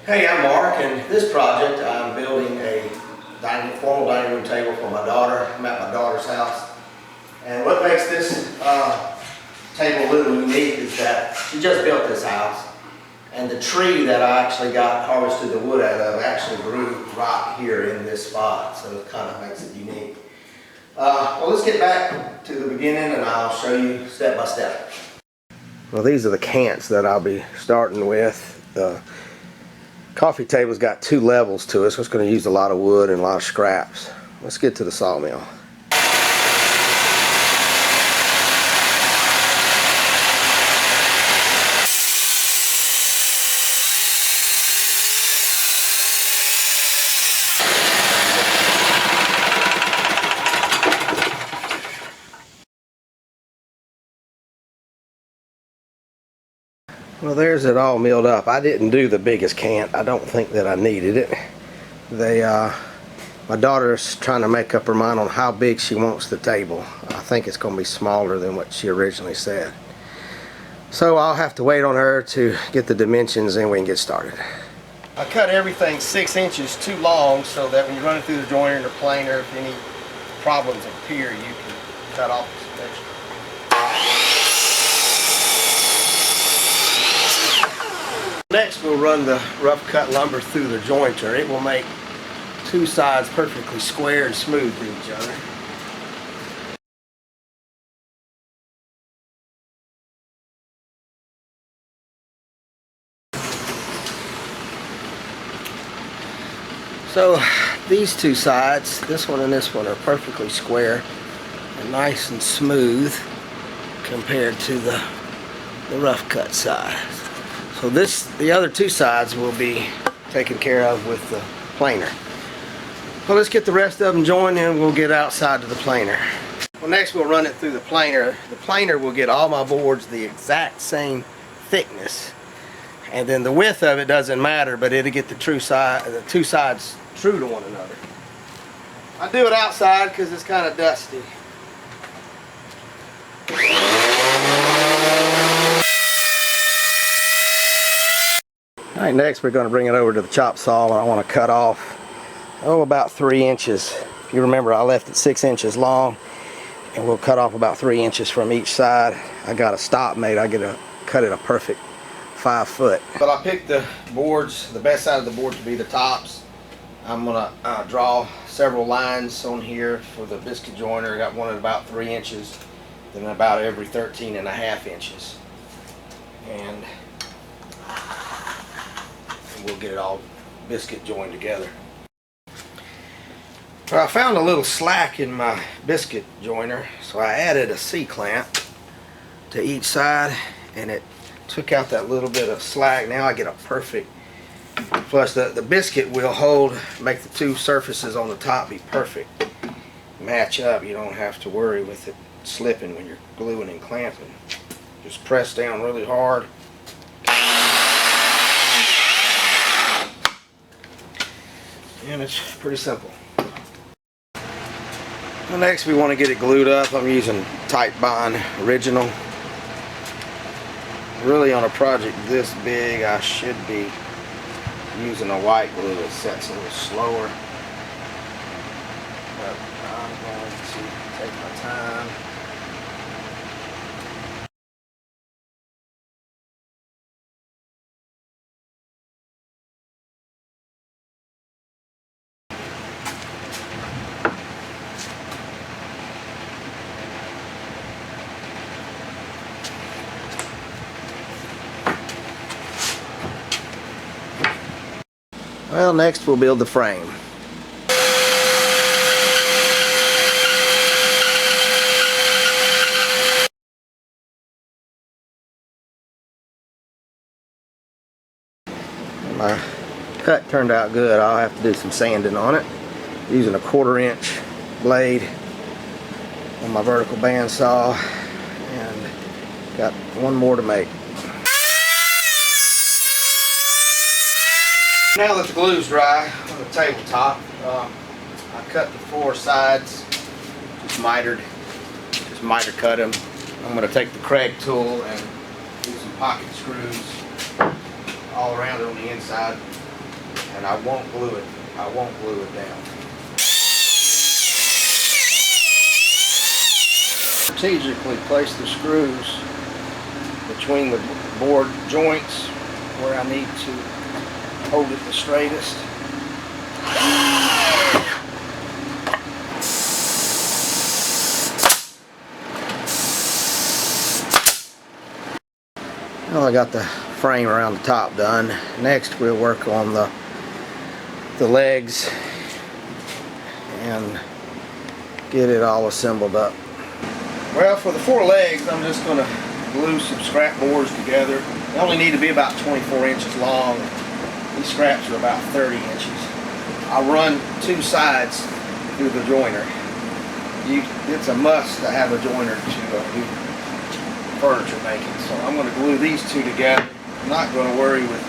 Hey, I'm Mark, and this project I'm building a formal dining room table for my daughter. I'm at my daughter's house, and what makes this table a little unique is that she just built this house, and the tree that I actually harvested the wood out of actually grew right here in this spot, so it kind of makes it unique. Well, let's get back to the beginning, and I'll show you step by step. Well, these are the cants that I'll be starting with. The coffee table's got two levels to it, so it's going to use a lot of wood and a lot of scraps. Let's get to the sawmill. Well, there's it all milled up. I didn't do the biggest cant. I don't think that I needed it. My daughter's trying to make up her mind on how big she wants the table. I think it's going to be smaller than what she originally said. So I'll have to wait on her to get the dimensions and we can get started. I cut everything 6 inches too long so that when you run it through the joinery or planer, if any problems appear, you can cut off the section. Next, we'll run the rough cut lumber through the jointer. It will make two sides perfectly square and smooth to each other. So these two sides, this one and this one, are perfectly square and nice and smooth compared to the rough cut side. So the other two sides will be taken care of with the planer. Well, let's get the rest of them joined and we'll get outside to the planer. Well, next we'll run it through the planer. The planer will get all my boards the exact same thickness. And then the width of it doesn't matter, but it'll get the two sides true to one another. I do it outside because it's kind of dusty. Alright, next we're going to bring it over to the chop saw, and I want to cut off, about 3 inches. If you remember, I left it 6 inches long, and we'll cut off about 3 inches from each side. I got a stop made. I get to cut it a perfect 5 foot. But I picked the boards, the best side of the board to be the tops. I'm going to draw several lines on here for the biscuit joiner. I got one at about 3 inches, then about every 13.5 inches. And we'll get it all biscuit joined together. Well, I found a little slack in my biscuit joiner, so I added a C-clamp to each side, and it took out that little bit of slack. Now I get a perfect, plus the biscuit will hold, make the two surfaces on the top be perfect, match up. You don't have to worry with it slipping when you're gluing and clamping. Just press down really hard. And it's pretty simple. Well, next we want to get it glued up. I'm using Tight Bond Original. Really, on a project this big, I should be using a white glue. It sets a little slower. But I'm going to take my time. Well, next we'll build the frame. My cut turned out good. I'll have to do some sanding on it. Using a 1/4 inch blade on my vertical bandsaw, and got one more to make. Now that the glue's dry on the tabletop, I cut the 4 sides, just mitered cut them. I'm going to take the Craig tool and do some pocket screws all around it on the inside. and I won't glue it. I won't glue it down. Strategically place the screws between the board joints where I need to hold it the straightest. Well, I got the frame around the top done. Next we'll work on the legs and get it all assembled up. Well, for the 4 legs, I'm just going to glue some scrap boards together. They only need to be about 24 inches long. These scraps are about 30 inches. I'll run 2 sides through the joiner. It's a must to have a joiner to do furniture making. So I'm going to glue these 2 together. I'm not going to worry with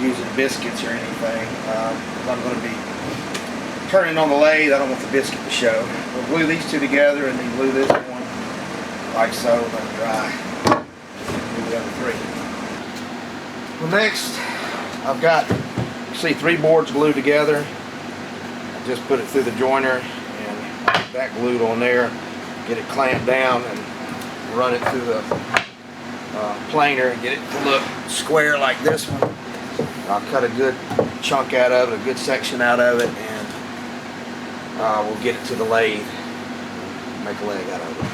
using biscuits or anything. I'm going to be turning on the lathe. I don't want the biscuit to show. We'll glue these 2 together and then glue this one like so, let it dry. Do the other 3. Well, next I've got, you see, 3 boards glued together. I just put it through the joiner and that glued on there. Get it clamped down and run it through the planer and get it to look square like this one. I'll cut a good chunk out of it, a good section out of it, and we'll get it to the lathe, make a leg out of it.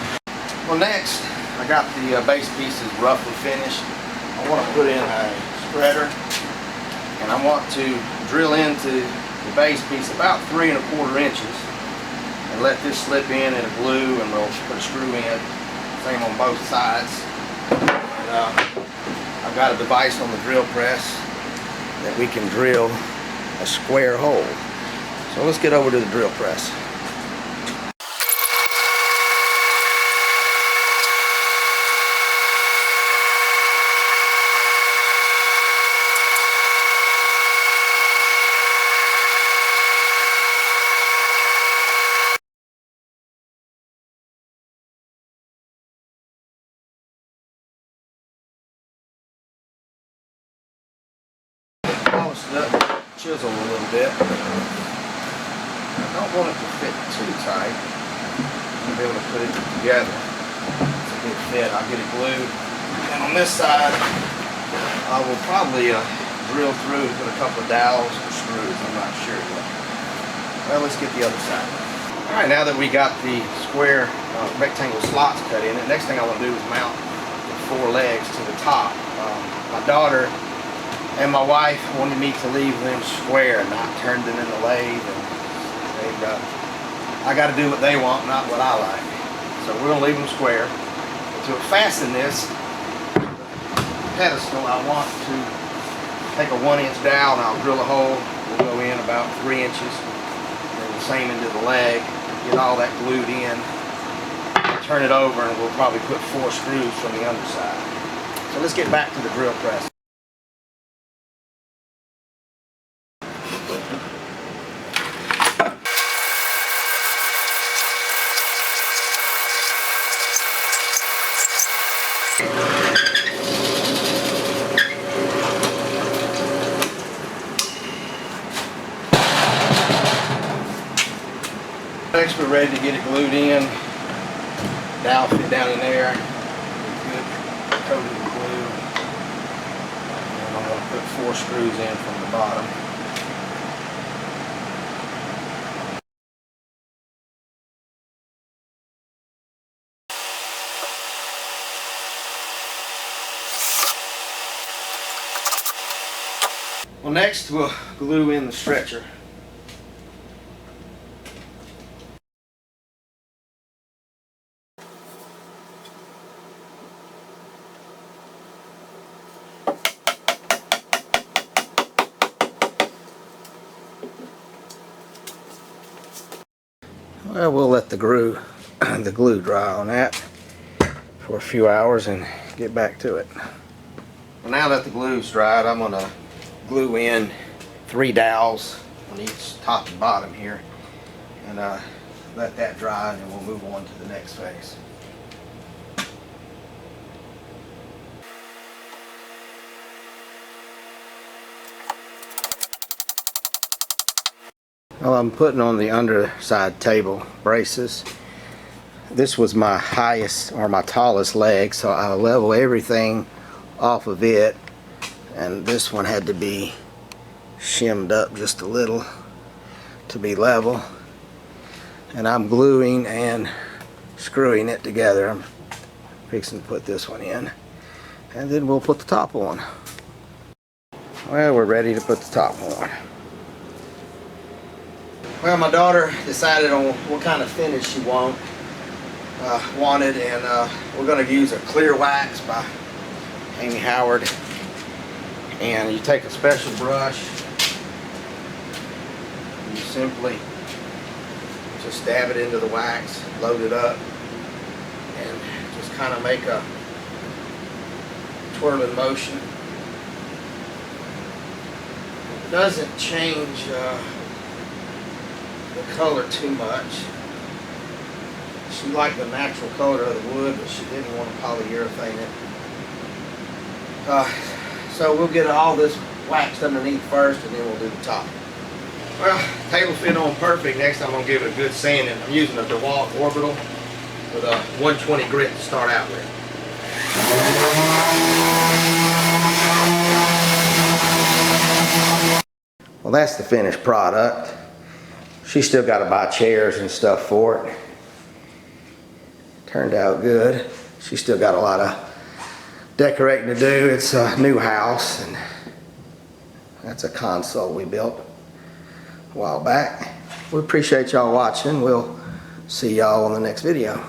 Well, next I got the base pieces roughly finished. I want to put in a spreader, and I want to drill into the base piece about 3 1/4 inches and let this slip in a glue, and we'll put a screw in. Same on both sides. And, I've got a device on the drill press that we can drill a square hole. So let's get over to the drill press. Polish it up, chisel a little bit. I don't want it to fit too tight. I'll be able to put it together. It's a good fit. I'll get it glued. And on this side, I will probably drill through and put a couple of dowels or screws. I'm not sure yet. Well, let's get the other side. Alright, now that we got the square rectangle slots cut in, the next thing I want to do is mount the 4 legs to the top. My daughter and my wife wanted me to leave them square and not turn them in the lathe. And I got to do what they want, not what I like. So we're going to leave them square. But to fasten this pedestal, I want to take a 1-inch dowel and I'll drill a hole. We'll go in about 3 inches. And the same into the leg. Get all that glued in. Turn it over and we'll probably put 4 screws from the underside. So let's get back to the drill press. Next, we're ready to get it glued in. Dowel fit down in there. Good coated with glue. And I'm going to put 4 screws in from the bottom. Well, next we'll glue in the stretcher. Well, we'll let the glue dry on that for a few hours and get back to it. Well, now that the glue's dried, I'm going to glue in 3 dowels on each top and bottom here, and let that dry, and then we'll move on to the next phase. Well, I'm putting on the underside table braces. This was my highest or my tallest leg, so I level everything off of it, and this one had to be shimmed up just a little to be level. And I'm gluing and screwing it together. I'm fixing to put this one in, and then we'll put the top on. Well, we're ready to put the top on. Well, my daughter decided on what kind of finish she wanted, and we're going to use a clear wax by Amy Howard. And you take a special brush, and you simply just dab it into the wax, load it up, and just kind of make a twirling motion. It doesn't change the color too much. She liked the natural color of the wood, but she didn't want to polyurethane it. So we'll get all this waxed underneath first, and then we'll do the top. Well, table fit on perfect. Next I'm going to give it a good sanding. I'm using a DeWalt Orbital with a 120 grit to start out with. Well, that's the finished product. She still got to buy chairs and stuff for it. Turned out good. She still got a lot of decorating to do. It's a new house, and that's a console we built a while back. We appreciate y'all watching. We'll see y'all on the next video.